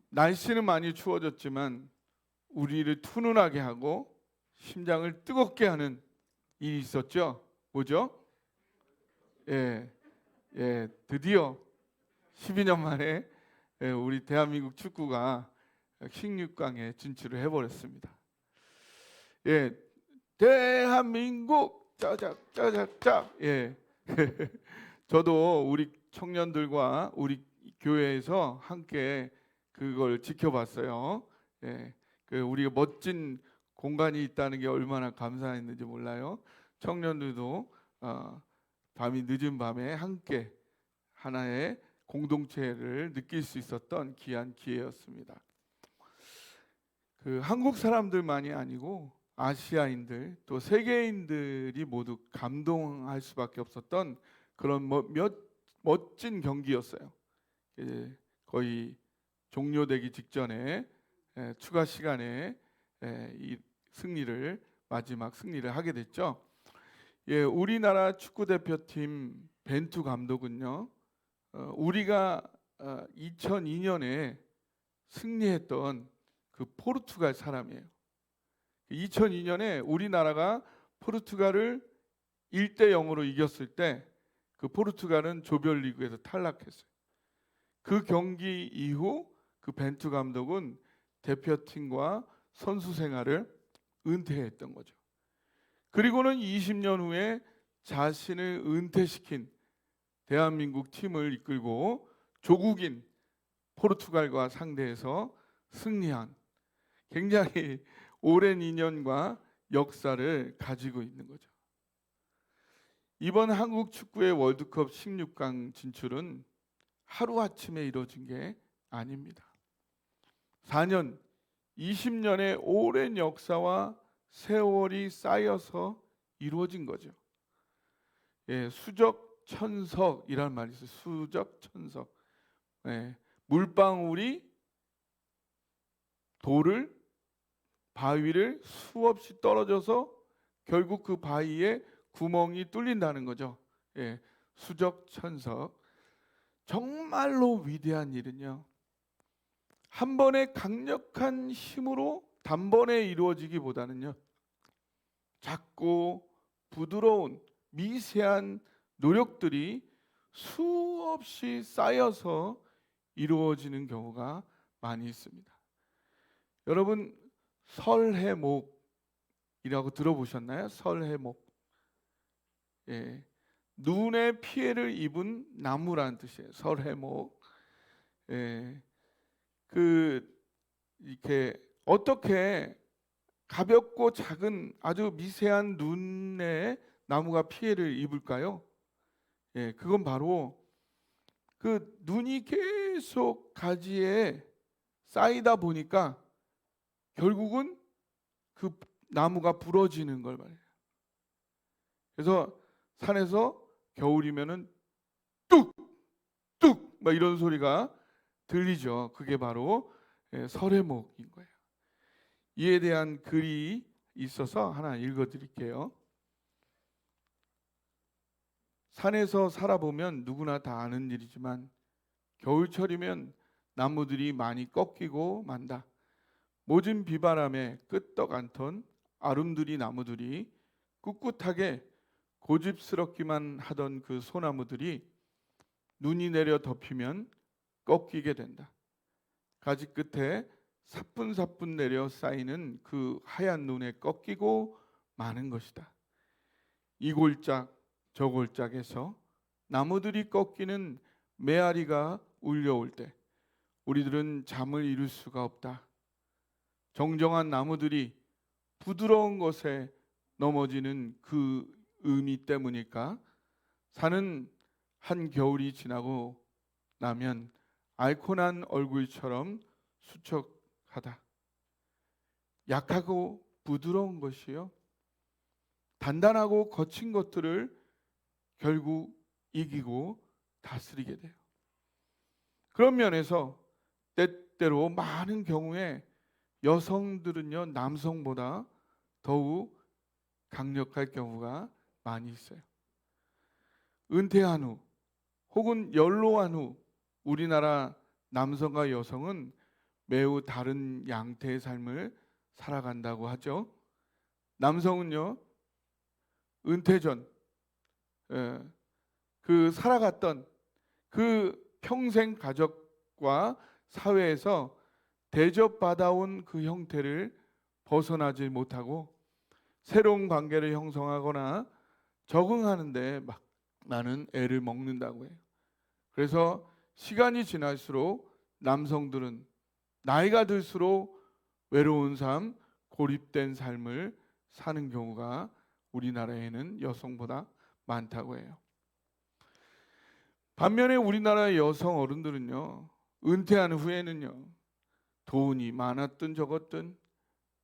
날씨는 많이 추워졌지만 우리를 투눈하게 하고 심장을 뜨겁게 하는 일이 있었죠. 뭐죠? 예, 드디어 12년 만에 우리 대한민국 축구가 16강에 진출을 해버렸습니다. 예, 대한민국 짜작 짜작짝. 예, 저도 우리 청년들과 우리 교회에서 함께 그걸 지켜봤어요. 예, 우리가 멋진 공간이 있다는 게 얼마나 감사했는지 몰라요. 청년들도 밤이 늦은 밤에 함께 하나의 공동체를 느낄 수 있었던 귀한 기회였습니다. 한국 사람들만이 아니고 아시아인들 또 세계인들이 모두 감동할 수밖에 없었던 그런 멋진 경기였어요. 거의 종료되기 직전에 추가 시간에 이 마지막 승리를 하게 됐죠. 우리나라 축구 대표팀 벤투 감독은요, 우리가 2002년에 승리했던 그 포르투갈 사람이에요. 2002년에 우리나라가 포르투갈을 1대0으로 이겼을 때 그 포르투갈은 조별리그에서 탈락했어요. 그 경기 이후 그 벤투 감독은 대표팀과 선수 생활을 은퇴했던 거죠. 그리고는 20년 후에 자신을 은퇴시킨 대한민국 팀을 이끌고 조국인 포르투갈과 상대해서 승리한 굉장히 오랜 인연과 역사를 가지고 있는 거죠. 이번 한국 축구의 월드컵 16강 진출은 하루아침에 이루어진 게 아닙니다. 4년, 20년의 오랜 역사와 세월이 쌓여서 이루어진 거죠. 수적천석이라는 말이 있어요. 수적천석. 물방울이 바위를 수없이 떨어져서 결국 그 바위에 구멍이 뚫린다는 거죠. 수적천석. 정말로 위대한 일은요, 한 번의 강력한 힘으로 단번에 이루어지기보다는요, 작고 부드러운 미세한 노력들이 수없이 쌓여서 이루어지는 경우가 많이 있습니다. 여러분, 설해목이라고 들어보셨나요? 설해목. 눈에 피해를 입은 나무라는 뜻이에요. 설해목. 이렇게 어떻게 가볍고 작은 아주 미세한 눈에 나무가 피해를 입을까요? 그건 바로 그 눈이 계속 가지에 쌓이다 보니까 결국은 그 나무가 부러지는 걸 말이에요. 그래서 산에서 겨울이면은 뚝뚝 막 이런 소리가 들리죠. 그게 바로 설해목인 거예요. 이에 대한 글이 있어서 하나 읽어드릴게요. 산에서 살아보면 누구나 다 아는 일이지만 겨울철이면 나무들이 많이 꺾이고 만다. 모진 비바람에 끄떡 않던 아름드리 나무들이 꿋꿋하게 고집스럽기만 하던 그 소나무들이 눈이 내려 덮이면 꺾이게 된다. 가지 끝에 사뿐사뿐 내려 쌓이는 그 하얀 눈에 꺾이고 마는 것이다. 이 골짝 저 골짝에서 나무들이 꺾이는 메아리가 울려올 때 우리들은 잠을 이룰 수가 없다. 정정한 나무들이 부드러운 것에 넘어지는 그 의미 때문일까? 산은 한 겨울이 지나고 나면 앓코난 얼굴처럼 수척하다. 약하고 부드러운 것이요, 단단하고 거친 것들을 결국 이기고 다스리게 돼요. 그런 면에서 때때로 많은 경우에 여성들은요, 남성보다 더욱 강력할 경우가 많이 있어요. 은퇴한 후 혹은 연로한 후 우리나라 남성과 여성은 매우 다른 양태의 삶을 살아간다고 하죠. 남성은요, 은퇴 전 그 살아갔던 그 평생 가족과 사회에서 대접받아온 그 형태를 벗어나지 못하고 새로운 관계를 형성하거나 적응하는데 막 많은 애를 먹는다고 해요. 그래서 시간이 지날수록 남성들은 나이가 들수록 외로운 삶, 고립된 삶을 사는 경우가 우리나라에는 여성보다 많다고 해요. 반면에 우리나라의 여성 어른들은요, 은퇴한 후에는요, 돈이 많았든 적었든,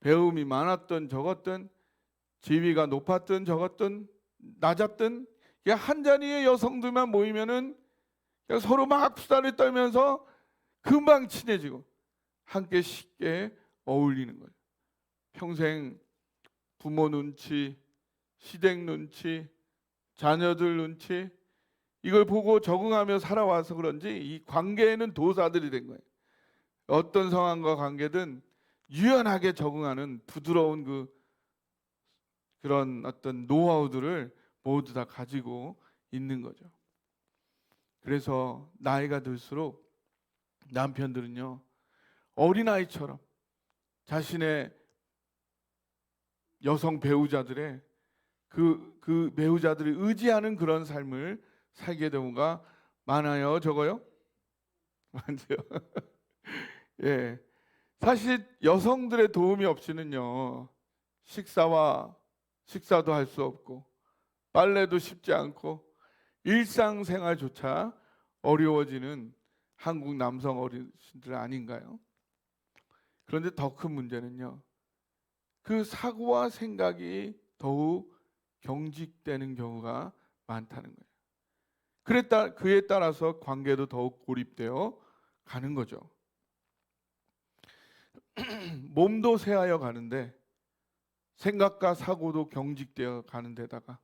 배움이 많았든 적었든, 지위가 높았든 적었든, 낮았든, 한 자리의 여성들만 모이면은 서로 막 수다를 떨면서 금방 친해지고 함께 쉽게 어울리는 거예요. 평생 부모 눈치, 시댁 눈치, 자녀들 눈치, 이걸 보고 적응하며 살아와서 그런지 이 관계에는 도사들이 된 거예요. 어떤 상황과 관계든 유연하게 적응하는 부드러운 그런 어떤 노하우들을 모두 다 가지고 있는 거죠. 그래서 나이가 들수록 남편들은요, 어린아이처럼 자신의 여성 배우자들의 그 배우자들을 의지하는 그런 삶을 살게 되는 경우가 많아요. 적어요? 많죠. 예. 사실 여성들의 도움이 없이는요, 식사도 할 수 없고 빨래도 쉽지 않고 일상생활조차 어려워지는 한국 남성 어르신들 아닌가요? 그런데 더 큰 문제는요, 그 사고와 생각이 더욱 경직되는 경우가 많다는 거예요. 그에 따라서 관계도 더욱 고립되어 가는 거죠. 몸도 쇠하여 가는데 생각과 사고도 경직되어 가는 데다가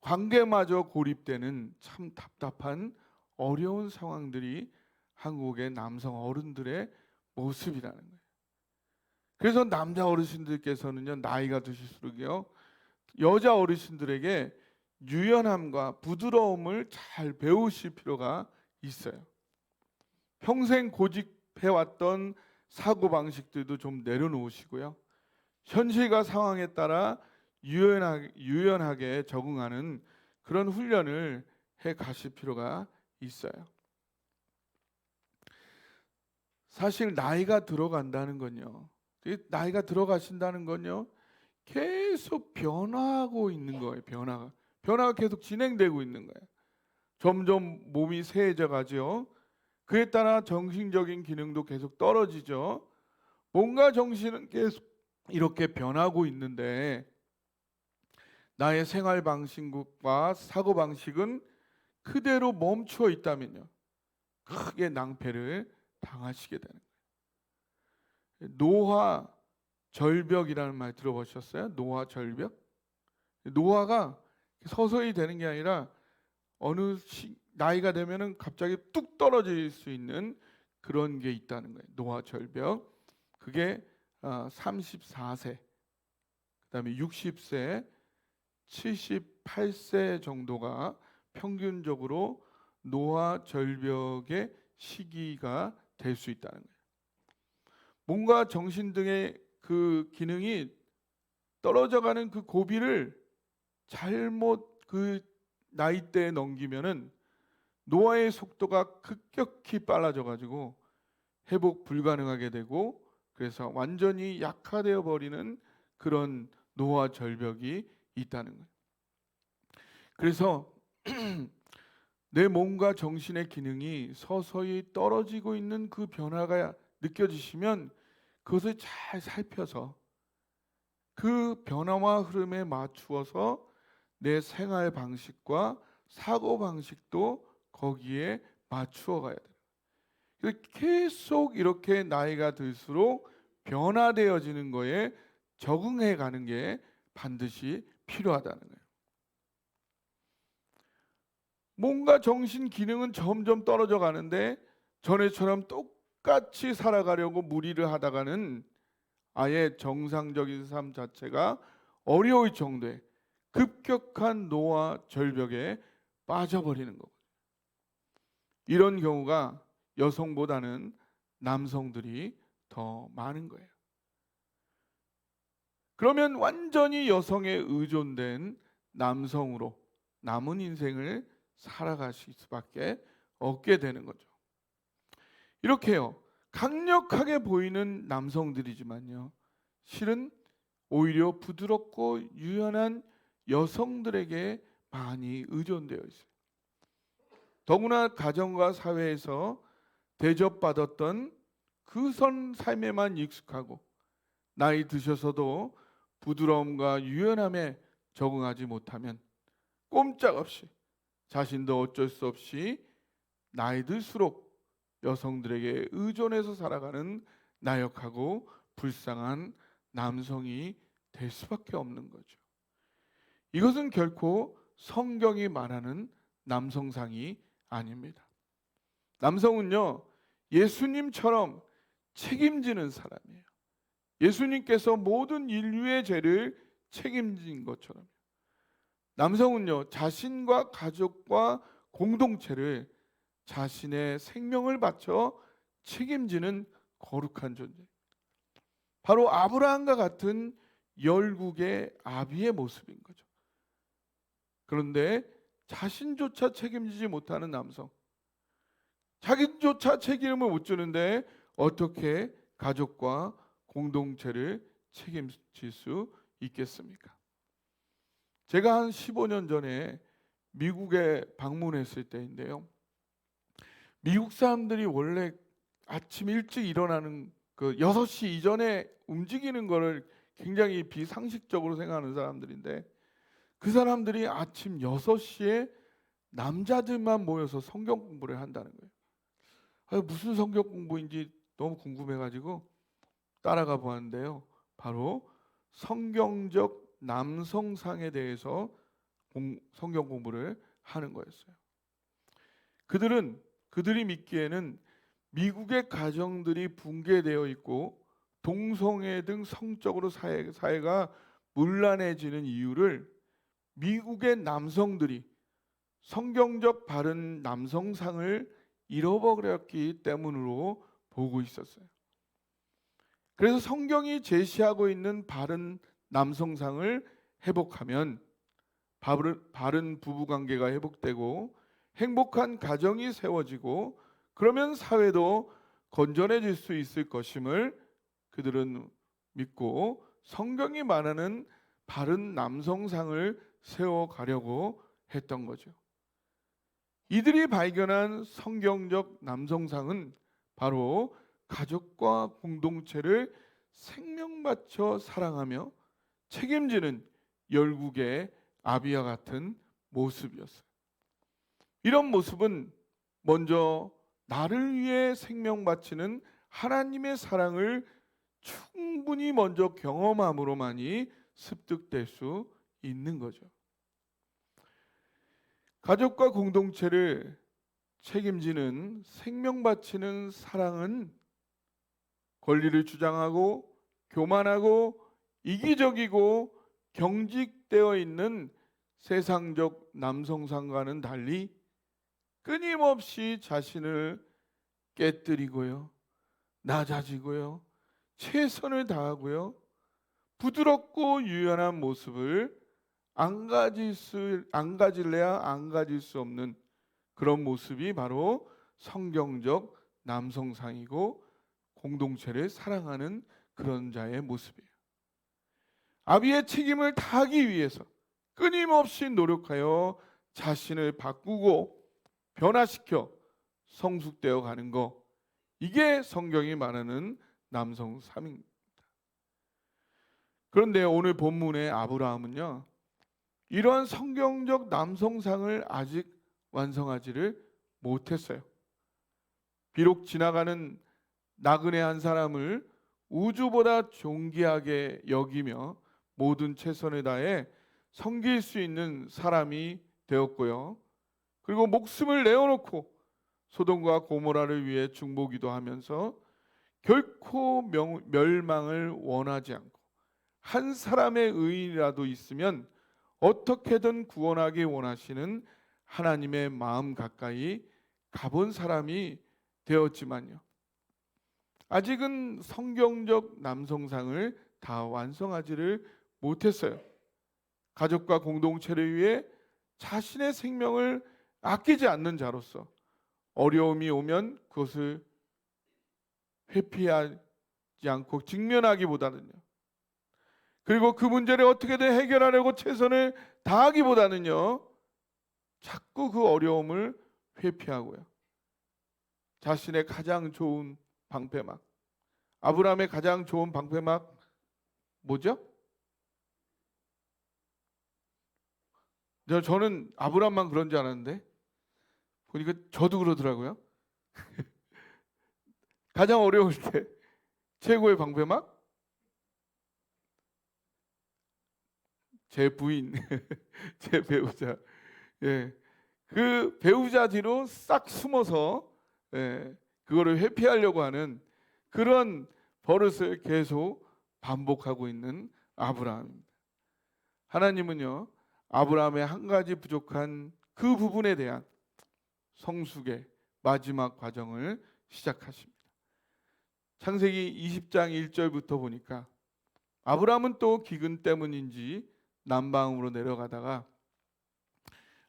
관계마저 고립되는 참 답답한 어려운 상황들이 한국의 남성 어른들의 모습이라는 거예요. 그래서 남자 어르신들께서는요, 나이가 드실수록요, 여자 어르신들에게 유연함과 부드러움을 잘 배우실 필요가 있어요. 평생 고집해왔던 사고방식들도 좀 내려놓으시고요, 현실과 상황에 따라 유연하게 적응하는 그런 훈련을 해 가실 필요가 있어요. 사실 나이가 들어간다는 건요, 나이가 들어가신다는 건요, 계속 변화하고 있는 거예요. 변화가 계속 진행되고 있는 거예요. 점점 몸이 쇠해져 가죠. 그에 따라 정신적인 기능도 계속 떨어지죠. 몸과 정신은 계속 이렇게 변하고 있는데 나의 생활 방식과 사고 방식은 그대로 멈추어 있다면요, 크게 낭패를 당하시게 되는 거예요. 노화 절벽이라는 말 들어보셨어요? 노화 절벽? 노화가 서서히 되는 게 아니라 나이가 되면은 갑자기 뚝 떨어질 수 있는 그런 게 있다는 거예요. 노화 절벽. 그게 34세, 그다음에 60세, 78세 정도가 평균적으로 노화 절벽의 시기가 될 수 있다는 거예요. 몸과 정신 등의 그 기능이 떨어져가는 그 고비를 잘못 그 나이대에 넘기면은 노화의 속도가 급격히 빨라져 가지고 회복 불가능하게 되고, 그래서 완전히 약화되어 버리는 그런 노화 절벽이 있다는 거예요. 그래서 내 몸과 정신의 기능이 서서히 떨어지고 있는 그 변화가 느껴지시면 그것을 잘 살펴서 그 변화와 흐름에 맞추어서 내 생활 방식과 사고 방식도 거기에 맞추어 가야 돼요. 계속 이렇게 나이가 들수록 변화되어지는 거에 적응해 가는 게 반드시 필요하다는 거예요. 몸과 정신 기능은 점점 떨어져 가는데 전에처럼 똑같이 살아가려고 무리를 하다가는 아예 정상적인 삶 자체가 어려울 정도의 급격한 노화 절벽에 빠져버리는 거고, 이런 경우가 여성보다는 남성들이 더 많은 거예요. 그러면 완전히 여성에 의존된 남성으로 남은 인생을 살아가실 수밖에 없게 되는 거죠. 이렇게요, 강력하게 보이는 남성들이지만요, 실은 오히려 부드럽고 유연한 여성들에게 많이 의존되어 있어요. 더구나 가정과 사회에서 대접받았던 그 선 삶에만 익숙하고 나이 드셔서도 부드러움과 유연함에 적응하지 못하면 꼼짝없이 자신도 어쩔 수 없이 나이 들수록 여성들에게 의존해서 살아가는 나약하고 불쌍한 남성이 될 수밖에 없는 거죠. 이것은 결코 성경이 말하는 남성상이 아닙니다. 남성은요, 예수님처럼 책임지는 사람이에요. 예수님께서 모든 인류의 죄를 책임진 것처럼 남성은요, 자신과 가족과 공동체를 자신의 생명을 바쳐 책임지는 거룩한 존재, 바로 아브라함과 같은 열국의 아비의 모습인 거죠. 그런데 자신조차 책임지지 못하는 남성, 자기조차 책임을 못 지는데 어떻게 가족과 공동체를 책임질 수 있겠습니까? 제가 한 15년 전에 미국에 방문했을 때인데요, 미국 사람들이 원래 아침 일찍 일어나는 그 6시 이전에 움직이는 거를 굉장히 비상식적으로 생각하는 사람들인데, 그 사람들이 아침 6시에 남자들만 모여서 성경 공부를 한다는 거예요. 무슨 성경 공부인지 너무 궁금해가지고 따라가 보았는데요, 바로 성경적 남성상에 대해서 성경 공부를 하는 거였어요. 그들이 믿기에는 미국의 가정들이 붕괴되어 있고 동성애 등 성적으로 사회가 문란해지는 이유를 미국의 남성들이 성경적 바른 남성상을 잃어버렸기 때문으로 보고 있었어요. 그래서 성경이 제시하고 있는 바른 남성상을 회복하면 바른 부부관계가 회복되고 행복한 가정이 세워지고, 그러면 사회도 건전해질 수 있을 것임을 그들은 믿고 성경이 말하는 바른 남성상을 세워가려고 했던 거죠. 이들이 발견한 성경적 남성상은 바로 가족과 공동체를 생명 바쳐 사랑하며 책임지는 열국의 아비와 같은 모습이었어요. 이런 모습은 먼저 나를 위해 생명 바치는 하나님의 사랑을 충분히 먼저 경험함으로만이 습득될 수 있는 거죠. 가족과 공동체를 책임지는 생명 바치는 사랑은 권리를 주장하고 교만하고 이기적이고 경직되어 있는 세상적 남성상과는 달리 끊임없이 자신을 깨뜨리고요, 낮아지고요, 최선을 다하고요, 부드럽고 유연한 모습을 안 가질래야 안 가질 수 없는 그런 모습이 바로 성경적 남성상이고 공동체를 사랑하는 그런 자의 모습이에요. 아비의 책임을 다하기 위해서 끊임없이 노력하여 자신을 바꾸고 변화시켜 성숙되어 가는 거, 이게 성경이 말하는 남성 삶입니다. 그런데 오늘 본문의 아브라함은요, 이러한 성경적 남성상을 아직 완성하지를 못했어요. 비록 지나가는 나그네 한 사람을 우주보다 존귀하게 여기며 모든 최선을 다해 섬길 수 있는 사람이 되었고요, 그리고 목숨을 내어놓고 소돔과 고모라를 위해 중보기도 하면서 결코 멸망을 원하지 않고 한 사람의 의인이라도 있으면 어떻게든 구원하기 원하시는 하나님의 마음 가까이 가본 사람이 되었지만요, 아직은 성경적 남성상을 다 완성하지를 못했어요. 가족과 공동체를 위해 자신의 생명을 아끼지 않는 자로서 어려움이 오면 그것을 회피하지 않고 직면하기보다는요, 그리고 그 문제를 어떻게든 해결하려고 최선을 다하기보다는요, 자꾸 그 어려움을 회피하고요, 자신의 가장 좋은 방패막, 아브라함의 가장 좋은 방패막 뭐죠? 저는 아브라함만 그런 줄 알았는데 보니까 저도 그러더라고요. 가장 어려울 때 최고의 방패막? 제 부인, 제 배우자. 예, 그 배우자 뒤로 싹 숨어서 그거를 회피하려고 하는 그런 버릇을 계속 반복하고 있는 아브라함입니다. 하나님은요, 아브라함의 한 가지 부족한 그 부분에 대한 성숙의 마지막 과정을 시작하십니다. 창세기 20장 1절부터 보니까 아브라함은 또 기근 때문인지 남방으로 내려가다가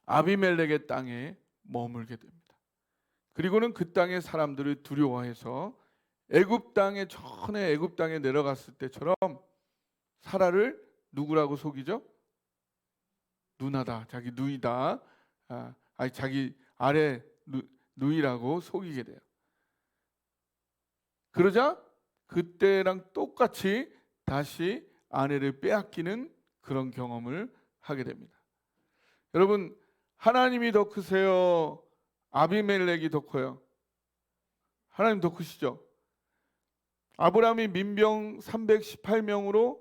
아비멜렉의 땅에 머물게 됩니다. 그리고는 그 땅의 사람들을 두려워해서 애굽 땅에 내려갔을 때처럼 사라를 누구라고 속이죠? 누나다, 자기 누이다, 자기 아래 누이라고 속이게 돼요. 그러자 그때랑 똑같이 다시 아내를 빼앗기는 그런 경험을 하게 됩니다. 여러분, 하나님이 더 크세요? 아비멜렉이 더 커요? 하나님 더 크시죠? 아브라함이 민병 318명으로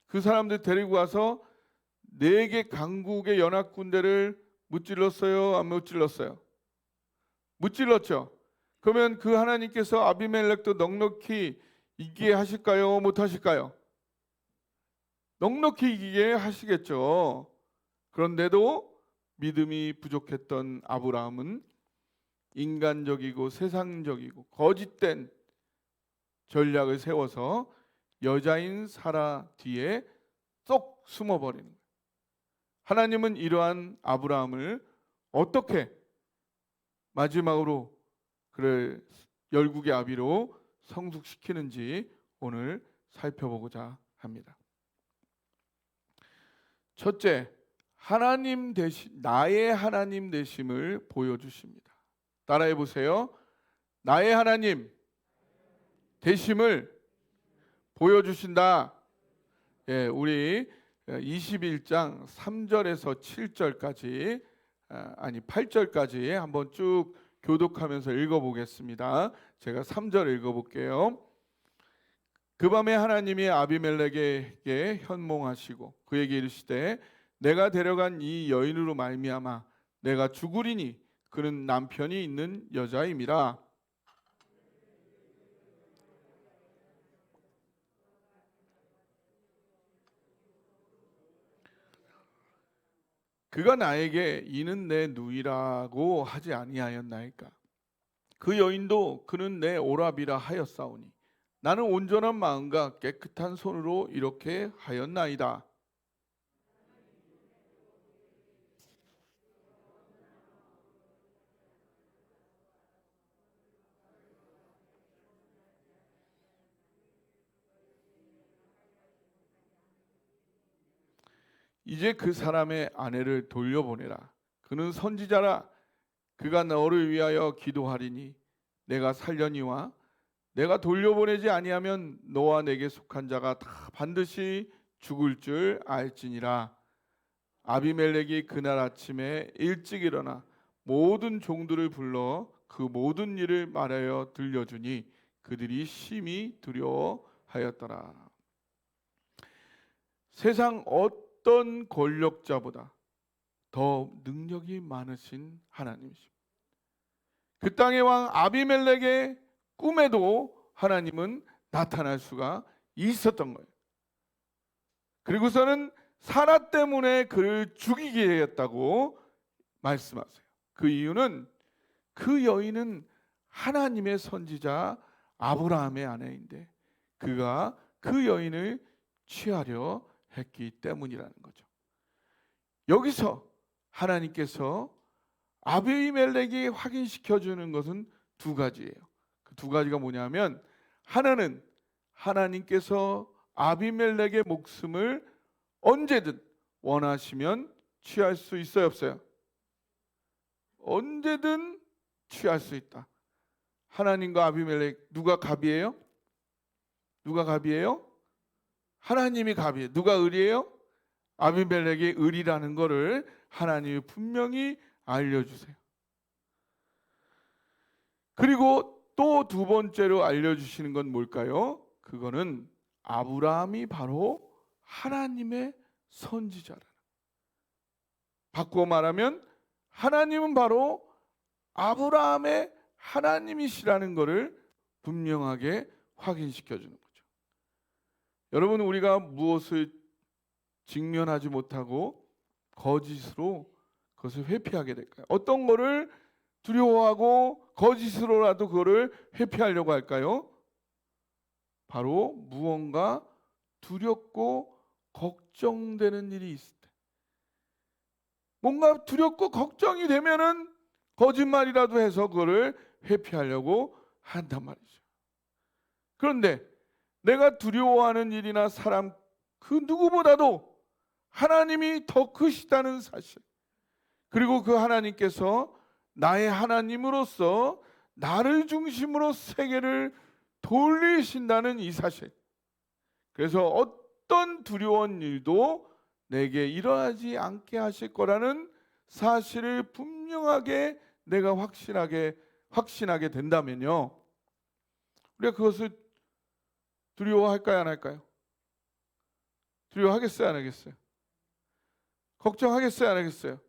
그 사람들 데리고 와서 4개 강국의 연합군대를 무찔렀어요? 안 무찔렀어요? 무찔렀죠. 그러면 그 하나님께서 아비멜렉도 넉넉히 이기게 하실까요? 못 하실까요? 넉넉히 이기게 하시겠죠. 그런데도 믿음이 부족했던 아브라함은 인간적이고 세상적이고 거짓된 전략을 세워서 여자인 사라 뒤에 쏙 숨어버리는 거예요. 하나님은 이러한 아브라함을 어떻게 마지막으로 그를 열국의 아비로 성숙시키는지 오늘 살펴보고자 합니다. 첫째, 하나님 되시 나의 하나님 되심을 보여주십니다. 따라해 보세요. 나의 하나님 되심을 보여주신다. 예, 우리 21장 3절에서 7절까지 8절까지 한번 쭉 교독하면서 읽어보겠습니다. 제가 3절 읽어볼게요. 그 밤에 하나님이 아비멜렉에게 현몽하시고 그에게 이르시되 내가 데려간 이 여인으로 말미암아 내가 죽으리니 그는 남편이 있는 여자임이라. 그가 나에게 이는 내 누이라고 하지 아니하였나이까. 그 여인도 그는 내 오라비라 하였사오니 나는 온전한 마음과 깨끗한 손으로 이렇게 하였나이다. 이제 그 사람의 아내를 돌려보내라. 그는 선지자라. 그가 너를 위하여 기도하리니 내가 살려니와 내가 돌려보내지 아니하면 너와 내게 속한 자가 다 반드시 죽을 줄 알지니라. 아비멜렉이 그날 아침에 일찍 일어나 모든 종들을 불러 그 모든 일을 말하여 들려주니 그들이 심히 두려워하였더라. 세상 어떤 권력자보다 더 능력이 많으신 하나님이십니다. 그 땅의 왕 아비멜렉의 꿈에도 하나님은 나타날 수가 있었던 거예요. 그리고서는 사라 때문에 그를 죽이게 했다고 말씀하세요. 그 이유는 그 여인은 하나님의 선지자 아브라함의 아내인데 그가 그 여인을 취하려 했기 때문이라는 거죠. 여기서 하나님께서 아비멜렉이 확인시켜 주는 것은 두 가지예요. 그 두 가지가 뭐냐면, 하나는 하나님께서 아비멜렉의 목숨을 언제든 원하시면 취할 수 있어요, 없어요? 언제든 취할 수 있다. 하나님과 아비멜렉, 누가 갑이에요? 누가 갑이에요? 하나님이 갑이에요. 누가 을이에요? 아비멜렉이 을이라는 것을 하나님이 분명히 알려주세요. 그리고 또 두 번째로 알려주시는 건 뭘까요? 그거는 아브라함이 바로 하나님의 선지자라는, 바꾸어 말하면 하나님은 바로 아브라함의 하나님이시라는 것을 분명하게 확인시켜 주는 거죠. 여러분, 우리가 무엇을 직면하지 못하고 거짓으로 그것을 회피하게 될까요? 어떤 거를 두려워하고 거짓으로라도 그거를 회피하려고 할까요? 바로 무언가 두렵고 걱정되는 일이 있을 때, 뭔가 두렵고 걱정이 되면은 거짓말이라도 해서 그거를 회피하려고 한단 말이죠. 그런데 내가 두려워하는 일이나 사람 그 누구보다도 하나님이 더 크시다는 사실, 그리고 그 하나님께서 나의 하나님으로서 나를 중심으로 세계를 돌리신다는 이 사실, 그래서 어떤 두려운 일도 내게 일어나지 않게 하실 거라는 사실을 분명하게 내가 확신하게 된다면요, 우리가 그것을 두려워할까요, 안 할까요? 두려워하겠어요, 안 하겠어요? 걱정하겠어요, 안 하겠어요?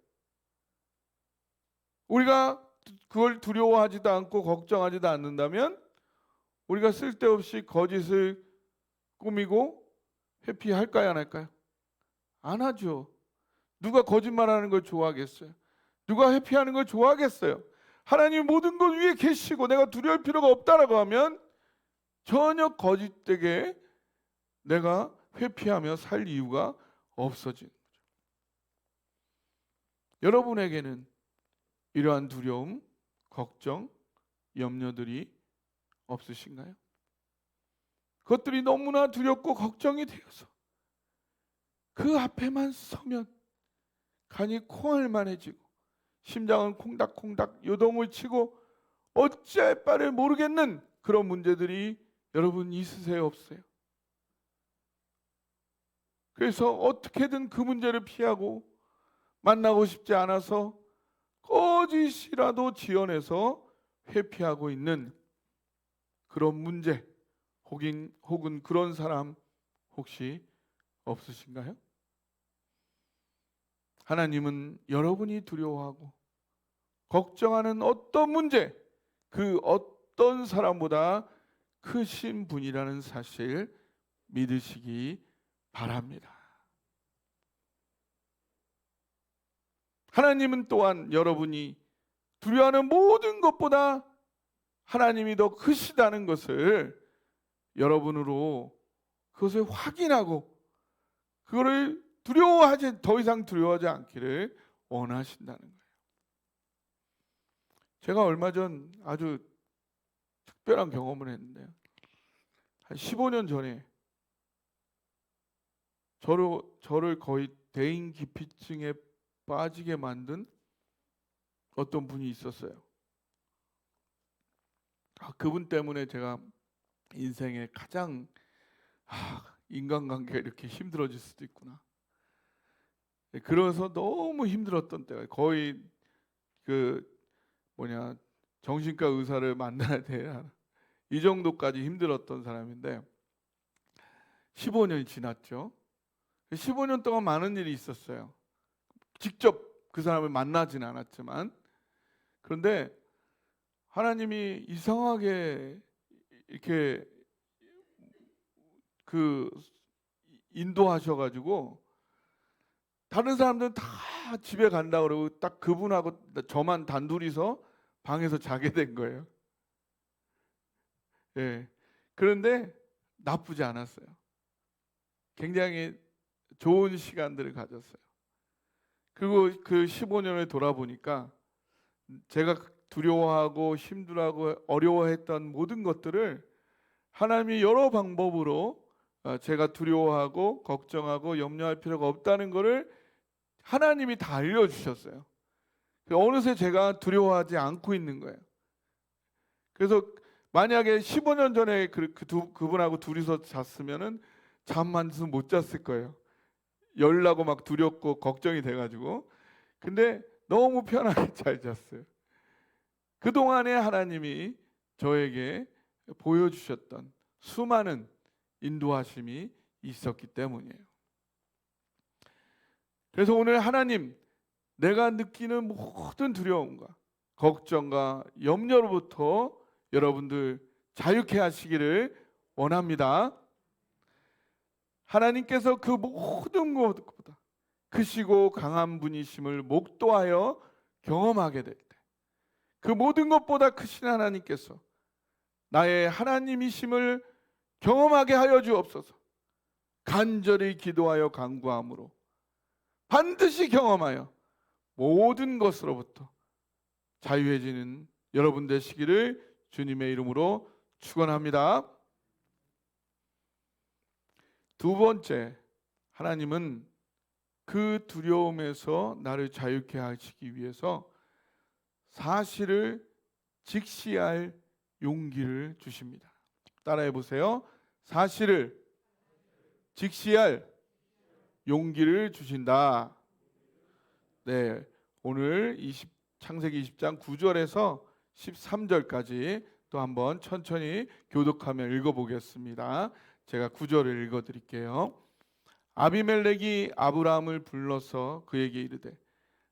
우리가 그걸 두려워하지도 않고 걱정하지도 않는다면 우리가 쓸데없이 거짓을 꾸미고 회피할까요, 안 할까요? 안 하죠. 누가 거짓말하는 걸 좋아하겠어요? 누가 회피하는 걸 좋아하겠어요? 하나님 모든 것 위에 계시고 내가 두려울 필요가 없다라고 하면 전혀 거짓되게 내가 회피하며 살 이유가 없어지는 거죠. 여러분에게는 이러한 두려움, 걱정, 염려들이 없으신가요? 그것들이 너무나 두렵고 걱정이 되어서 그 앞에만 서면 간이 콩알만해지고 심장은 콩닥콩닥 요동을 치고 어찌할 바를 모르겠는 그런 문제들이 여러분 있으세요, 없어요? 그래서 어떻게든 그 문제를 피하고 만나고 싶지 않아서 거짓이라도 지어내서 회피하고 있는 그런 문제, 혹은 그런 사람 혹시 없으신가요? 하나님은 여러분이 두려워하고 걱정하는 어떤 문제, 그 어떤 사람보다 크신 분이라는 사실 믿으시기 바랍니다. 하나님은 또한 여러분이 두려워하는 모든 것보다 하나님이 더 크시다는 것을 여러분으로 그것을 확인하고 그거를 더 이상 두려워하지 않기를 원하신다는 거예요. 제가 얼마 전 아주 특별한 경험을 했는데요. 한 15년 전에 저를 거의 대인 기피증에 빠지게 만든 어떤 분이 있었어요. 그분 때문에 제가 인생에 가장 인간관계가 이렇게 힘들어질 수도 있구나. 그래서 너무 힘들었던 때가 거의 정신과 의사를 만나야 돼. 이 정도까지 힘들었던 사람인데 15년이 지났죠. 15년 동안 많은 일이 있었어요. 직접 그 사람을 만나진 않았지만, 그런데 하나님이 이상하게 이렇게 그 인도하셔가지고 다른 사람들은 다 집에 간다 그러고 딱 그분하고 저만 단둘이서 방에서 자게 된 거예요. 예. 그런데 나쁘지 않았어요. 굉장히 좋은 시간들을 가졌어요. 그리고 그 15년을 돌아보니까 제가 두려워하고 힘들어하고 어려워했던 모든 것들을 하나님이 여러 방법으로 제가 두려워하고 걱정하고 염려할 필요가 없다는 것을 하나님이 다 알려주셨어요. 어느새 제가 두려워하지 않고 있는 거예요. 그래서 만약에 15년 전에 그분하고 둘이서 잤으면은 잠만 못 잤을 거예요. 열나고 막 두렵고 걱정이 돼가지고. 근데 너무 편하게 잘 잤어요. 그동안에 하나님이 저에게 보여주셨던 수많은 인도하심이 있었기 때문이에요. 그래서 오늘 하나님, 내가 느끼는 모든 두려움과 걱정과 염려로부터 여러분들 자유케 하시기를 원합니다. 하나님께서 그 모든 것보다 크시고 강한 분이심을 목도하여 경험하게 될 때, 그 모든 것보다 크신 하나님께서 나의 하나님이심을 경험하게 하여 주옵소서. 간절히 기도하여 간구함으로 반드시 경험하여 모든 것으로부터 자유해지는 여러분 되시기를 주님의 이름으로 축원합니다. 두 번째, 하나님은 그 두려움에서 나를 자유케 하시기 위해서 사실을 직시할 용기를 주십니다. 따라해 보세요. 사실을 직시할 용기를 주신다. 네, 오늘 창세기 20장 9절에서 13절까지 또 한번 천천히 교독하며 읽어보겠습니다. 제가 9절을 읽어드릴게요. 아비멜렉이 아브라함을 불러서 그에게 이르되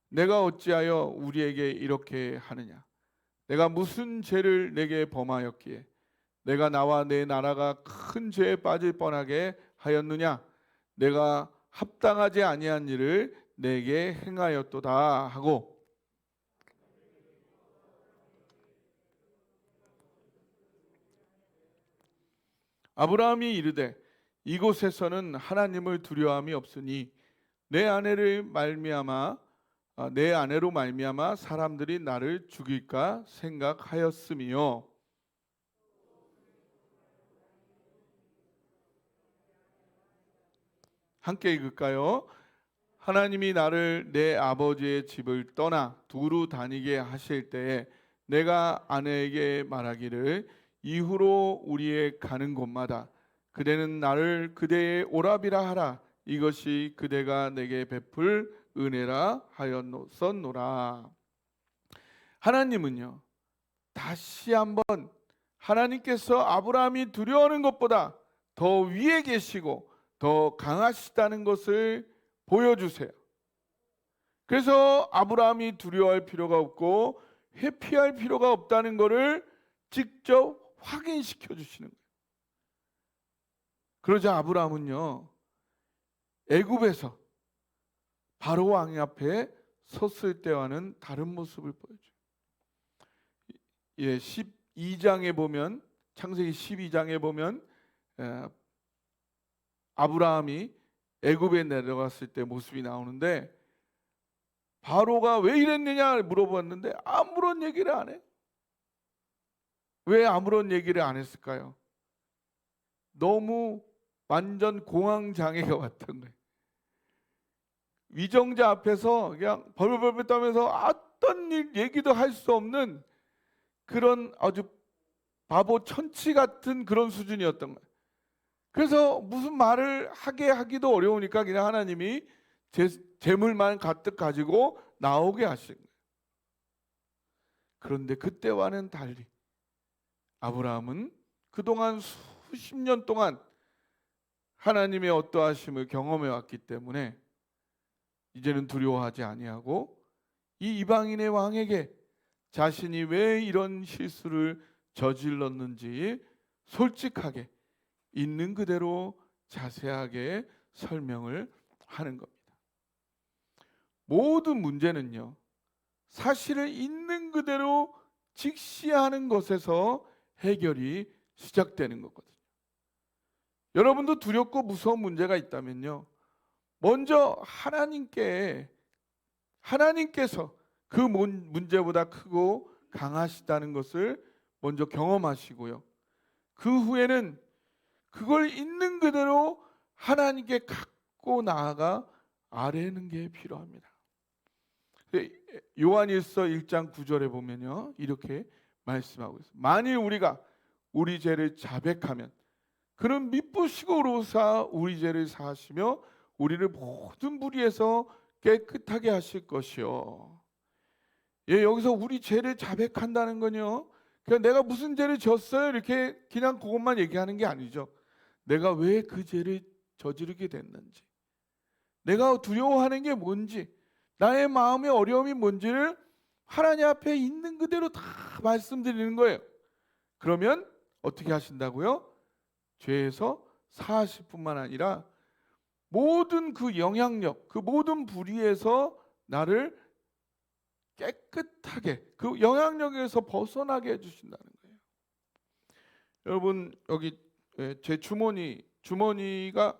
내가 어찌하여 우리에게 이렇게 하느냐? 내가 무슨 죄를 내게 범하였기에 내가 나와 내 나라가 큰 죄에 빠질 뻔하게 하였느냐? 내가 합당하지 아니한 일을 내게 행하였도다 하고, 아브라함이 이르되 이곳에서는 하나님을 두려움이 없으니 내 아내로 말미암아 사람들이 나를 죽일까 생각하였으며. 함께 읽을까요? 하나님이 나를 내 아버지의 집을 떠나 두루 다니게 하실 때에 내가 아내에게 말하기를 이후로 우리의 가는 곳마다 그대는 나를 그대의 오라비라 하라. 이것이 그대가 내게 베풀 은혜라 하였었노라. 하나님은요, 다시 한번 하나님께서 아브라함이 두려워하는 것보다 더 위에 계시고 더 강하시다는 것을 보여주세요. 그래서 아브라함이 두려워할 필요가 없고 회피할 필요가 없다는 것을 직접 확인시켜 주시는 거예요. 그러자 아브라함은요, 애굽에서 바로 왕 앞에 섰을 때와는 다른 모습을 보여줘요. 12장에 보면, 창세기 12장에 보면 아브라함이 애굽에 내려갔을 때 모습이 나오는데, 바로가 왜 이랬느냐 물어봤는데 아무런 얘기를 안 해. 왜 아무런 얘기를 안 했을까요? 너무 완전 공황장애가 왔던 거예요. 위정자 앞에서 그냥 벌벌벌 떠면서 어떤 얘기도 할 수 없는 그런 아주 바보 천치 같은 그런 수준이었던 거예요. 그래서 무슨 말을 하기도 어려우니까 그냥 하나님이 재물만 가득 가지고 나오게 하신 거예요. 그런데 그때와는 달리 아브라함은 그동안 수십 년 동안 하나님의 어떠하심을 경험해 왔기 때문에 이제는 두려워하지 아니하고 이 이방인의 왕에게 자신이 왜 이런 실수를 저질렀는지 솔직하게 있는 그대로 자세하게 설명을 하는 겁니다. 모든 문제는요, 사실을 있는 그대로 직시하는 것에서 해결이 시작되는 거거든요. 여러분도 두렵고 무서운 문제가 있다면요, 먼저 하나님께서 그 문제보다 크고 강하시다는 것을 먼저 경험하시고요, 그 후에는 그걸 있는 그대로 하나님께 갖고 나아가 아뢰는 게 필요합니다. 요한일서 1장 9절에 보면요, 이렇게 말씀하고 있어요. 만일 우리가 우리 죄를 자백하면 그는 미쁘시고 의로우사 우리 죄를 사하시며 우리를 모든 불의에서 깨끗하게 하실 것이요. 예, 여기서 우리 죄를 자백한다는 건요, 그냥 내가 무슨 죄를 졌어요 이렇게 그냥 그것만 얘기하는 게 아니죠. 내가 왜 그 죄를 저지르게 됐는지, 내가 두려워하는 게 뭔지, 나의 마음의 어려움이 뭔지를 하나님 앞에 있는 그대로 다 말씀드리는 거예요. 그러면 어떻게 하신다고요? 죄에서 사하실 뿐만 아니라 모든 그 영향력, 그 모든 불의에서 나를 깨끗하게, 그 영향력에서 벗어나게 해주신다는 거예요. 여러분, 여기 제 주머니가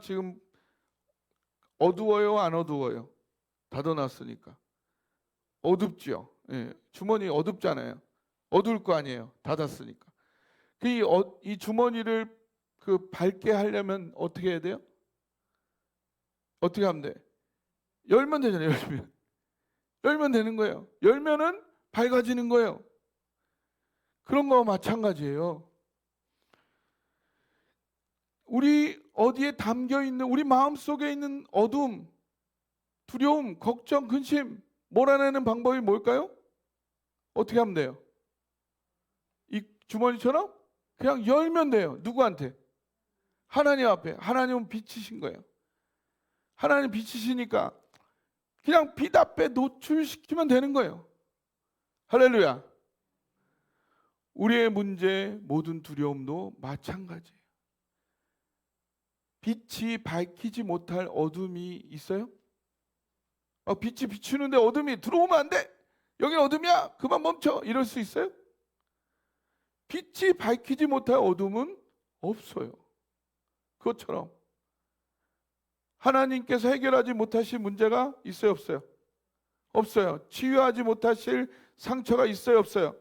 지금 어두워요, 안 어두워요? 닫아놨으니까 어둡죠. 예, 주머니 어둡잖아요. 어두울 거 아니에요, 닫았으니까. 이 주머니를 그 밝게 하려면 어떻게 해야 돼요? 어떻게 하면 돼? 열면 되잖아요. 열면 되는 거예요. 열면은 밝아지는 거예요. 그런 거와 마찬가지예요. 우리 어디에 담겨 있는, 우리 마음 속에 있는 어둠, 두려움, 걱정, 근심 몰아내는 방법이 뭘까요? 어떻게 하면 돼요? 이 주머니처럼 그냥 열면 돼요. 누구한테? 하나님 앞에. 하나님은 빛이신 거예요. 하나님 빛이시니까 그냥 빛 앞에 노출시키면 되는 거예요. 할렐루야. 우리의 문제, 모든 두려움도 마찬가지예요. 빛이 밝히지 못할 어둠이 있어요? 빛이 비추는데 어둠이 들어오면 안 돼. 여기 어둠이야. 그만 멈춰. 이럴 수 있어요? 빛이 밝히지 못할 어둠은 없어요. 그것처럼 하나님께서 해결하지 못하실 문제가 있어요, 없어요? 없어요. 치유하지 못하실 상처가 있어요, 없어요?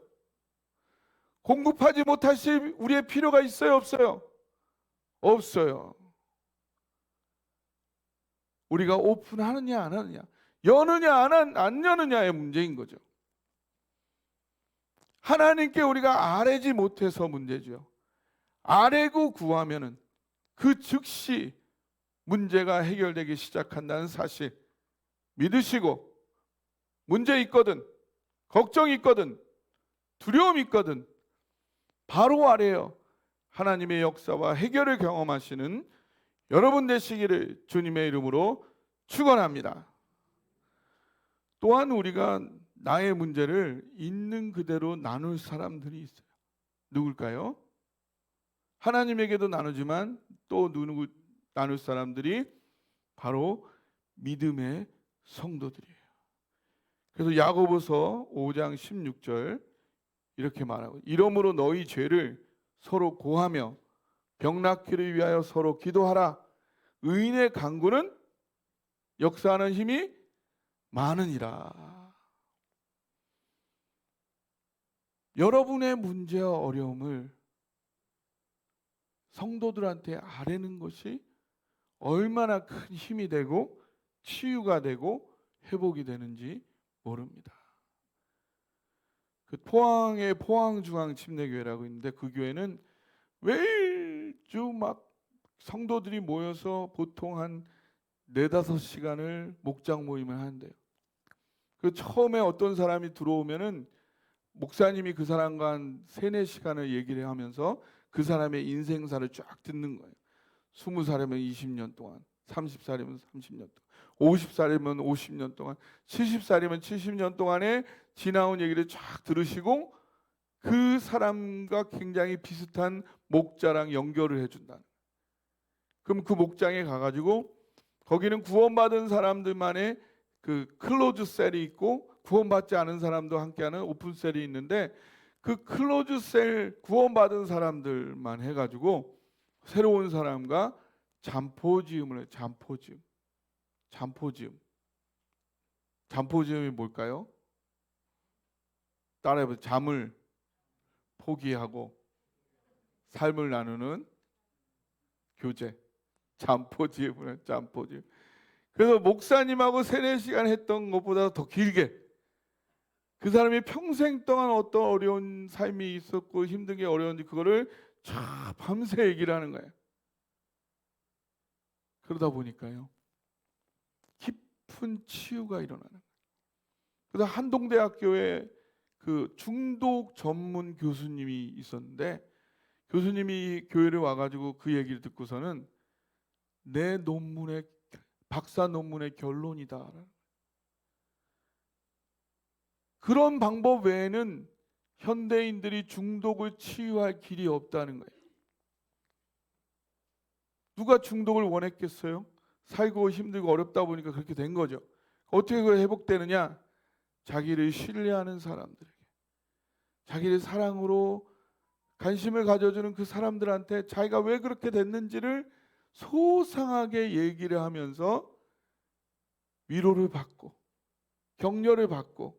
공급하지 못하실 우리의 필요가 있어요, 없어요? 없어요. 우리가 오픈하느냐 안 하느냐, 여느냐 안 여느냐의 문제인 거죠. 하나님께 우리가 아뢰지 못해서 문제죠. 아뢰고 구하면은 그 즉시 문제가 해결되기 시작한다는 사실 믿으시고, 문제 있거든, 걱정이 있거든, 두려움이 있거든 바로 아뢰어 하나님의 역사와 해결을 경험하시는 여러분 되시기를 주님의 이름으로 축원합니다. 또한 우리가 나의 문제를 있는 그대로 나눌 사람들이 있어요. 누굴까요? 하나님에게도 나누지만 또 누구 나눌 사람들이 바로 믿음의 성도들이에요. 그래서 야고보서 5장 16절 이렇게 말하고, 이러므로 너희 죄를 서로 고하며 병 낫기를 위하여 서로 기도하라. 의인의 간구는 역사하는 힘이 많으니라. 여러분의 문제와 어려움을 성도들한테 아뢰는 것이 얼마나 큰 힘이 되고 치유가 되고 회복이 되는지 모릅니다. 그 포항에 포항중앙침례교회라고 있는데, 그 교회는 매주 막 성도들이 모여서 보통 한 4-5시간을 목장 모임을 하는데요. 그 처음에 어떤 사람이 들어오면은 목사님이 그 사람과 한 3-4시간을 얘기를 하면서 그 사람의 인생사를 쫙 듣는 거예요. 20살이면 20년 동안, 30살이면 30년 동안, 50살이면 50년 동안, 70살이면 70년 동안의 지나온 얘기를 쫙 들으시고 그 사람과 굉장히 비슷한 목자랑 연결을 해준다. 그럼 그 목장에 가가지고 거기는 구원받은 사람들만의 그 클로즈 셀이 있고 구원받지 않은 사람도 함께하는 오픈 셀이 있는데 그 클로즈 셀 구원받은 사람들만 해가지고 새로운 사람과 잠포지음을 해요. 잠포지음이 뭘까요? 따라해보세요. 잠을 포기하고 삶을 나누는 교제. 잠포지음을 잠포지음. 그래서 목사님하고 세례 시간 했던 것보다 더 길게 그 사람이 평생 동안 어떤 어려운 삶이 있었고 힘든 게 어려운지 그거를 쫙 밤새 얘기를 하는 거예요. 그러다 보니까요 깊은 치유가 일어나는 거예요. 그래서 한동대학교에 그 중독 전문 교수님이 있었는데 교수님이 교회를 와가지고 그 얘기를 듣고서는 내 논문의 박사 논문의 결론이다. 그런 방법 외에는 현대인들이 중독을 치유할 길이 없다는 거예요. 누가 중독을 원했겠어요? 살고 힘들고 어렵다 보니까 그렇게 된 거죠. 어떻게 그걸 회복되느냐? 자기를 신뢰하는 사람들에게, 자기를 사랑으로 관심을 가져주는 그 사람들한테 자기가 왜 그렇게 됐는지를 소상하게 얘기를 하면서 위로를 받고 격려를 받고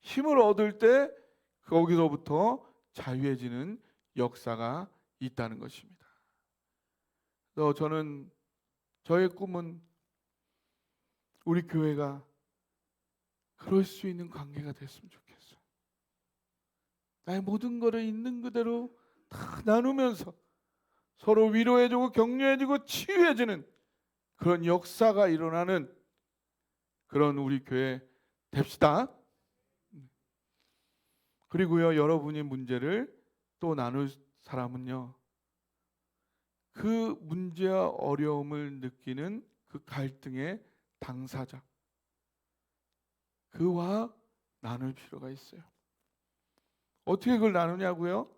힘을 얻을 때 거기서부터 자유해지는 역사가 있다는 것입니다. 그래서 저는 저의 꿈은 우리 교회가 그럴 수 있는 관계가 됐으면 좋겠어요. 나의 모든 것을 있는 그대로 다 나누면서 서로 위로해주고 격려해주고 치유해주는 그런 역사가 일어나는 그런 우리 교회 됩시다. 그리고요, 여러분이 문제를 또 나눌 사람은요, 그 문제와 어려움을 느끼는 그 갈등의 당사자, 그와 나눌 필요가 있어요. 어떻게 그걸 나누냐고요?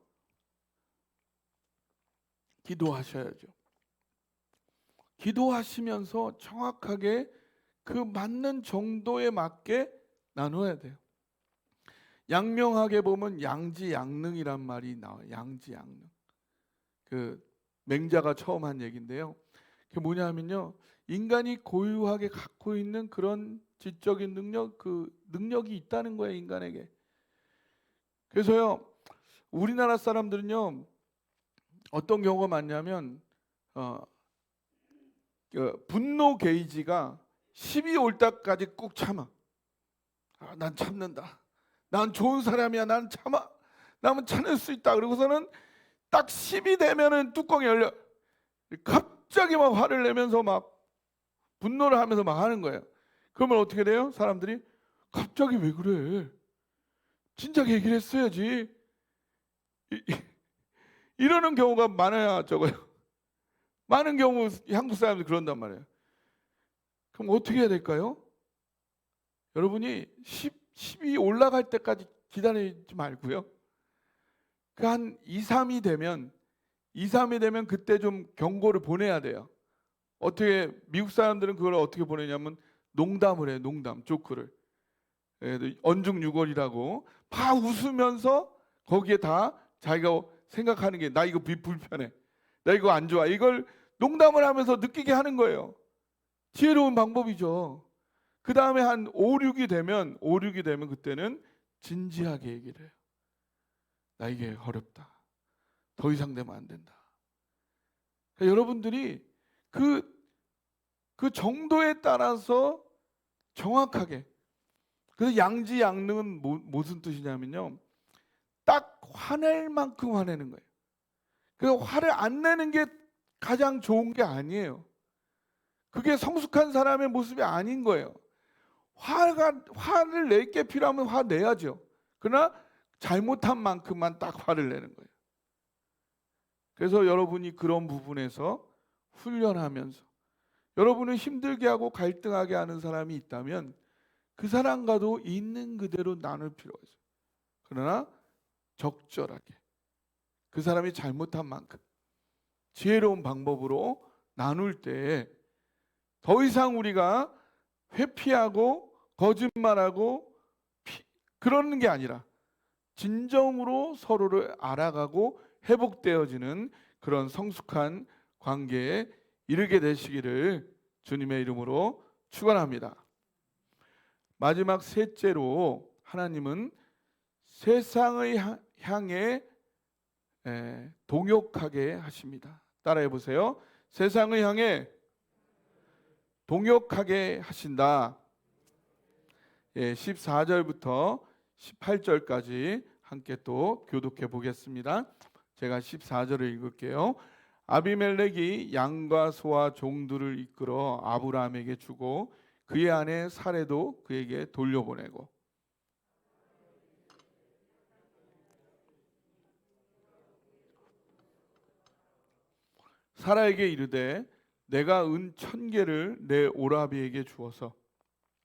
기도하셔야죠. 기도하시면서 정확하게 그 맞는 정도에 맞게 나눠야 돼요. 양명하게 보면 양지양능이란 말이 나와요. 양지양능. 그 맹자가 처음 한 얘기인데요. 그게 뭐냐면요, 인간이 고유하게 갖고 있는 그런 지적인 능력, 그 능력이 있다는 거예요, 인간에게. 그래서요, 우리나라 사람들은요, 어떤 경우가 많냐면 분노 게이지가 10이 올 때까지 꾹 참아. 난 참는다. 난 좋은 사람이야. 난 참아. 나는 참을 수 있다. 그러고서는 딱 10이 되면은 뚜껑이 열려. 갑자기 막 화를 내면서 막 분노를 하면서 막 하는 거예요. 그러면 어떻게 돼요? 사람들이 갑자기 왜 그래? 진작 얘기를 했어야지. 이러는 경우가 많아야 적어요. 많은 경우 한국 사람들이 그런단 말이에요. 그럼 어떻게 해야 될까요? 여러분이 10이 올라갈 때까지 기다리지 말고요. 그 한 2, 3이 되면 그때 좀 경고를 보내야 돼요. 어떻게 미국 사람들은 그걸 어떻게 보내냐면 농담을 해요. 농담, 조크를. 언중유골이라고 다 웃으면서 거기에 다 자기가 생각하는 게 나 이거 불편해. 나 이거 안 좋아. 이걸 농담을 하면서 느끼게 하는 거예요. 지혜로운 방법이죠. 그 다음에 한 5, 6이 되면 그때는 진지하게 얘기를 해요. 나 이게 어렵다. 더 이상 되면 안 된다. 그러니까 여러분들이 그 정도에 따라서 정확하게. 그래서 양지양능은 무슨 뜻이냐면요, 딱 화낼 만큼 화내는 거예요. 그 화를 안 내는 게 가장 좋은 게 아니에요. 그게 성숙한 사람의 모습이 아닌 거예요. 화를 낼 게 필요하면 화 내야죠. 그러나 잘못한 만큼만 딱 화를 내는 거예요. 그래서 여러분이 그런 부분에서 훈련하면서 여러분을 힘들게 하고 갈등하게 하는 사람이 있다면 그 사람과도 있는 그대로 나눌 필요가 있어요. 그러나 적절하게 그 사람이 잘못한 만큼 지혜로운 방법으로 나눌 때 더 이상 우리가 회피하고 거짓말하고 그러는 게 아니라 진정으로 서로를 알아가고 회복되어지는 그런 성숙한 관계에 이르게 되시기를 주님의 이름으로 축원합니다. 마지막 셋째로 하나님은 세상을 향해 동역하게 하십니다. 따라해 보세요. 세상을 향해 동역하게 하신다. 14절부터 18절까지 함께 또 교독해 보겠습니다. 제가 14절을 읽을게요. 아비멜렉이 양과 소와 종들을 이끌어 아브라함에게 주고 그의 아내 사레도 그에게 돌려보내고 사라에게 이르되 내가 은 1000개를 내 오라비에게 주어서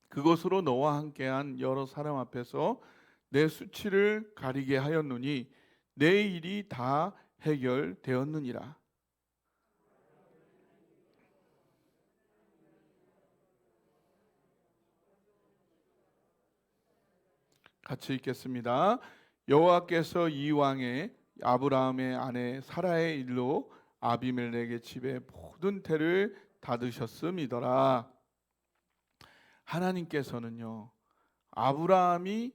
그것으로 너와 함께한 여러 사람 앞에서 내 수치를 가리게 하였노니 내 일이 다 해결되었느니라. 같이 읽겠습니다. 여호와께서 이 왕의 아브라함의 아내 사라의 일로 아비멜렉의 집에 모든 태를 닫으셨음이더라. 하나님께서는요, 아브라함이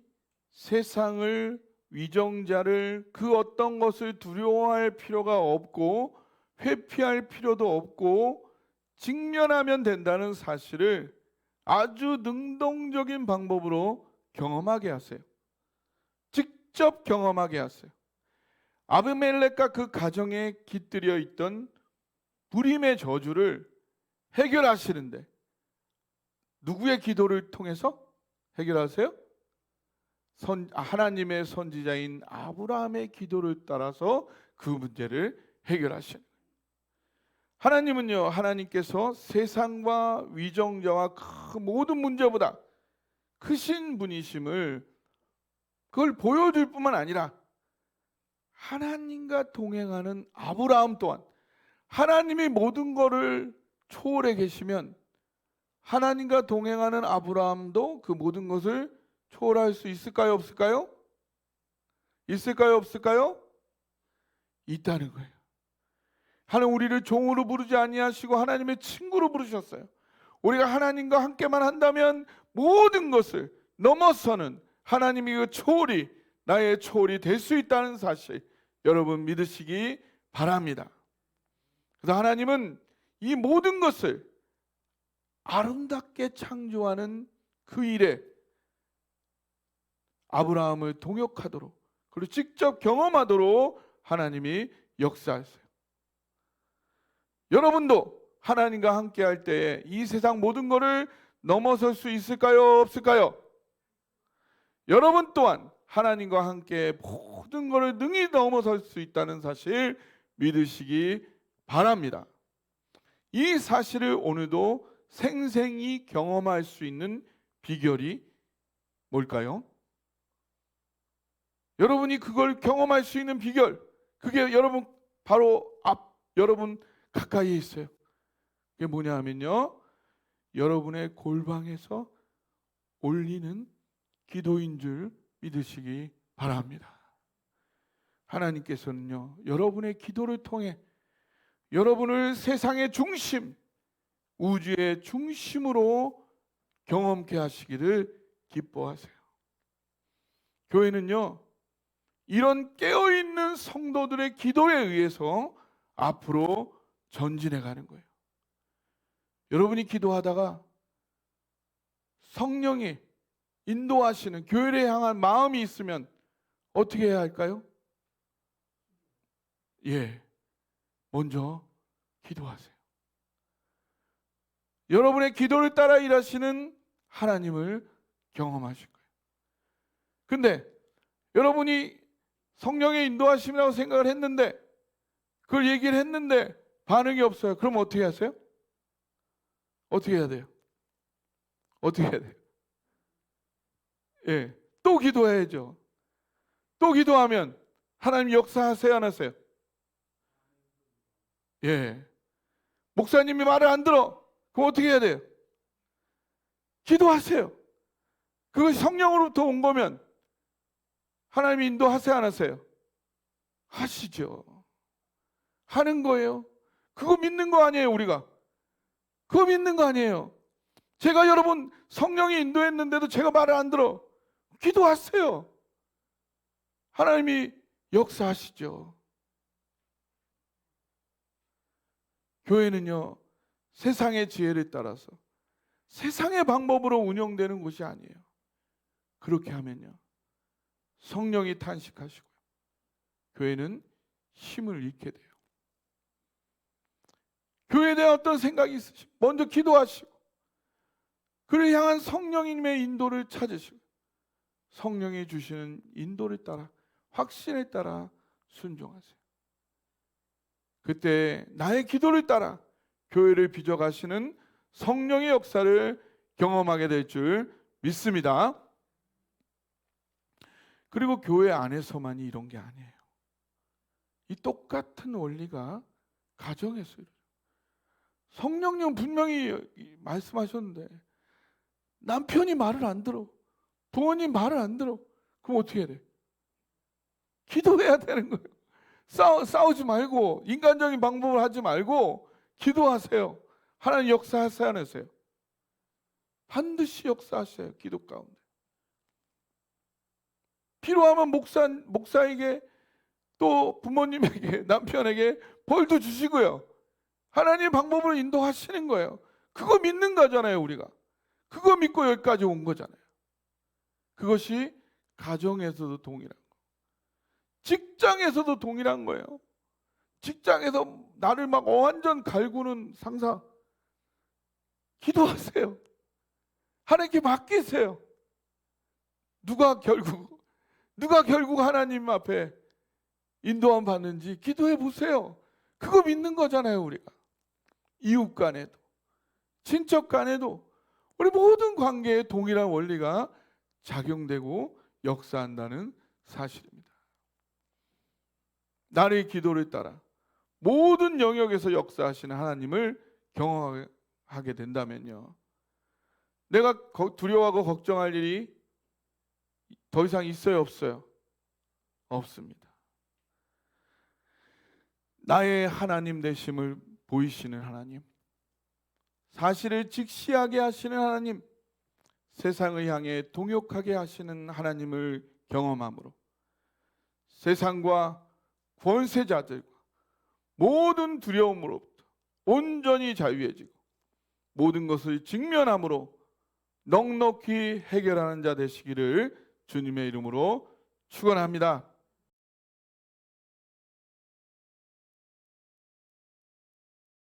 세상을 위정자를 그 어떤 것을 두려워할 필요가 없고 회피할 필요도 없고 직면하면 된다는 사실을 아주 능동적인 방법으로 경험하게 하세요. 직접 경험하게 하세요. 아비멜렉과 그 가정에 깃들여 있던 불임의 저주를 해결하시는데 누구의 기도를 통해서 해결하세요? 하나님의 선지자인 아브라함의 기도를 따라서 그 문제를 해결하시는 거예요. 하나님은요, 하나님께서 세상과 위정자와 그 모든 문제보다 크신 분이심을 그걸 보여줄 뿐만 아니라 하나님과 동행하는 아브라함 또한 하나님이 모든 것을 초월해 계시면 하나님과 동행하는 아브라함도 그 모든 것을 초월할 수 있을까요? 없을까요? 있을까요? 없을까요? 있다는 거예요. 하나님 우리를 종으로 부르지 아니하시고 하나님의 친구로 부르셨어요. 우리가 하나님과 함께만 한다면 모든 것을 넘어서는 하나님이 그 초월이 나의 초월이 될 수 있다는 사실 여러분 믿으시기 바랍니다. 그래서 하나님은 이 모든 것을 아름답게 창조하는 그 일에 아브라함을 동역하도록 그리고 직접 경험하도록 하나님이 역사하세요. 여러분도 하나님과 함께 할 때에 이 세상 모든 것을 넘어설 수 있을까요? 없을까요? 여러분 또한 하나님과 함께 모든 것을 능히 넘어설 수 있다는 사실 믿으시기 바랍니다. 이 사실을 오늘도 생생히 경험할 수 있는 비결이 뭘까요? 여러분이 그걸 경험할 수 있는 비결, 그게 여러분 바로 여러분 가까이에 있어요. 그게 뭐냐 하면요, 여러분의 골방에서 올리는 기도인 줄 믿으시기 바랍니다. 하나님께서는요, 여러분의 기도를 통해 여러분을 세상의 중심, 우주의 중심으로 경험케 하시기를 기뻐하세요. 교회는요, 이런 깨어있는 성도들의 기도에 의해서 앞으로 전진해 가는 거예요. 여러분이 기도하다가 성령이 인도하시는 교회를 향한 마음이 있으면 어떻게 해야 할까요? 먼저 기도하세요. 여러분의 기도를 따라 일하시는 하나님을 경험하실 거예요. 근데 여러분이 성령의 인도하심이라고 생각을 했는데 그걸 얘기를 했는데 반응이 없어요. 그럼 어떻게 하세요? 어떻게 해야 돼요? 어떻게 해야 돼요? 예, 또 기도해야죠. 또 기도하면 하나님 역사하세요, 안 하세요? 예. 목사님이 말을 안 들어. 그럼 어떻게 해야 돼요? 기도하세요. 그것이 성령으로부터 온 거면 하나님이 인도하세요, 안 하세요? 하시죠. 하는 거예요. 그거 믿는 거 아니에요, 우리가. 그거 믿는 거 아니에요. 제가 여러분 성령이 인도했는데도 제가 말을 안 들어. 기도하세요. 하나님이 역사하시죠. 교회는요, 세상의 지혜를 따라서 세상의 방법으로 운영되는 곳이 아니에요. 그렇게 하면요, 성령이 탄식하시고요, 교회는 힘을 잃게 돼요. 교회에 대한 어떤 생각이 있으시고 먼저 기도하시고 그를 향한 성령님의 인도를 찾으시고 성령이 주시는 인도를 따라 확신에 따라 순종하세요. 그때 나의 기도를 따라 교회를 빚어가시는 성령의 역사를 경험하게 될 줄 믿습니다. 그리고 교회 안에서만이 이런 게 아니에요. 이 똑같은 원리가 가정에서 이루어져요. 성령님 분명히 말씀하셨는데 남편이 말을 안 들어, 부모님 말을 안 들어. 그럼 어떻게 해야 돼? 기도해야 되는 거예요. 싸우지 말고 인간적인 방법을 하지 말고 기도하세요. 하나님 역사하세요, 안 하세요? 반드시 역사하세요. 기도 가운데. 필요하면 목사에게 또 부모님에게 남편에게 벌도 주시고요. 하나님의 방법으로 인도하시는 거예요. 그거 믿는 거잖아요, 우리가. 그거 믿고 여기까지 온 거잖아요. 그것이 가정에서도 동일한 거. 직장에서도 동일한 거예요. 직장에서 나를 막 완전 갈구는 상사, 기도하세요. 하나님께 맡기세요. 누가 결국 하나님 앞에 인도함 받는지 기도해 보세요. 그거 믿는 거잖아요, 우리가. 이웃 간에도 친척 간에도 우리 모든 관계에 동일한 원리가 작용되고 역사한다는 사실입니다. 나의 기도를 따라 모든 영역에서 역사하시는 하나님을 경험하게 된다면요, 내가 두려워하고 걱정할 일이 더 이상 있어요, 없어요? 없습니다. 나의 하나님 되심을 보이시는 하나님, 사실을 직시하게 하시는 하나님, 세상을 향해 동역하게 하시는 하나님을 경험함으로 세상과 권세자들과 모든 두려움으로부터 온전히 자유해지고 모든 것을 직면함으로 넉넉히 해결하는 자 되시기를 주님의 이름으로 축원합니다.